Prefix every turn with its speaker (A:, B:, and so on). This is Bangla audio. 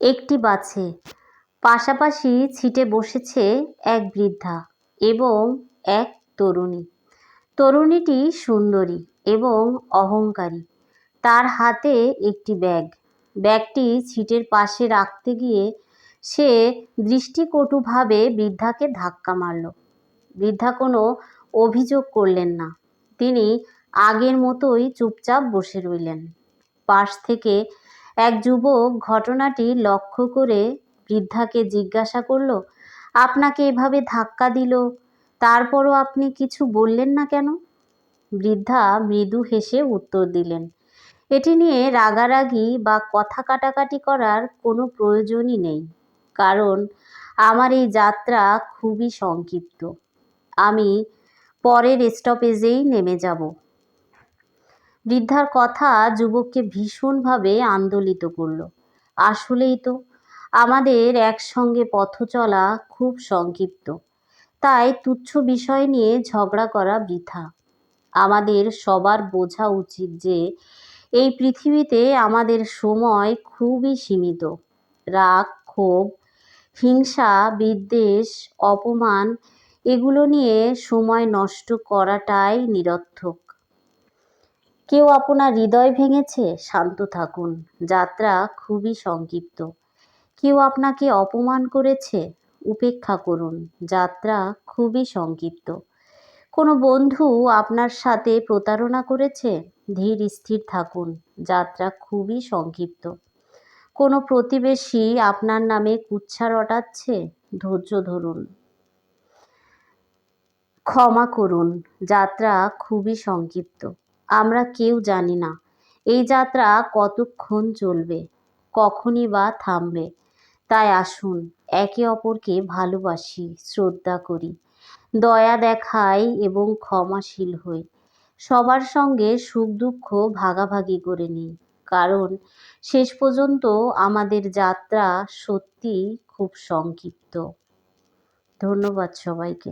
A: একটি বাসে পাশাপাশি সিটে বসেছে এক বৃদ্ধা এবং এক তরুণী। তরুণীটি সুন্দরী এবং অহংকারী। তার হাতে একটি ব্যাগ। ব্যাগটি সিটের পাশে রাখতে গিয়ে সে দৃষ্টিকটুভাবে বৃদ্ধাকে ধাক্কা মারল। বৃদ্ধা কোনো অভিযোগ করলেন না। তিনি আগের মতোই চুপচাপ বসে রইলেন। পাশ থেকে এক যুবক ঘটনাটি লক্ষ্য করে বৃদ্ধাকে জিজ্ঞাসা করল, আপনাকে এভাবে ধাক্কা দিল, তারপরও আপনি কিছু বললেন না কেন? বৃদ্ধা মৃদু হেসে উত্তর দিলেন, এটি নিয়ে রাগারাগি বা কথা কাটাকাটি করার কোনো প্রয়োজনই নেই, কারণ আমার এই যাত্রা খুবই সংক্ষিপ্ত। আমি পরের স্টপেজেই নেমে যাব। বৃদ্ধার কথা যুবককে ভীষণভাবে আন্দোলিত করল। আসলেই তো, আমাদের একসঙ্গে পথ চলা খুব সংক্ষিপ্ত, তাই তুচ্ছ বিষয় নিয়ে ঝগড়া করা বৃথা। আমাদের সবার বোঝা উচিত যে এই পৃথিবীতে আমাদের সময় খুবই সীমিত। রাগ, ক্ষোভ, হিংসা, বিদ্বেষ, অপমান এগুলো নিয়ে সময় নষ্ট করাটাই নিরর্থক। কেউ আপনার হৃদয় ভেঙেছে, শান্ত থাকুন, যাত্রা খুবই সংক্ষিপ্ত। কেউ আপনাকে অপমান করেছে, উপেক্ষা করুন, যাত্রা খুবই সংক্ষিপ্ত। কোনো বন্ধু আপনার সাথে প্রতারণা করেছে, ধীর স্থির থাকুন, যাত্রা খুবই সংক্ষিপ্ত। কোনো প্রতিবেশী আপনার নামে কুৎসা রটাচ্ছে, ধৈর্য ধরুন, ক্ষমা করুন, যাত্রা খুবই সংক্ষিপ্ত। আমরা কেউ জানি না এই যাত্রা কতক্ষণ চলবে, কখনই বা থামবে। তাই আসুন একে অপরকে ভালোবাসি, শ্রদ্ধা করি, দয়া দেখাই এবং ক্ষমাশীল হই। সবার সঙ্গে সুখ দুঃখ ভাগাভাগি করে নিই, কারণ শেষ পর্যন্ত আমাদের যাত্রা সত্যিই খুব সংক্ষিপ্ত। ধন্যবাদ সবাইকে।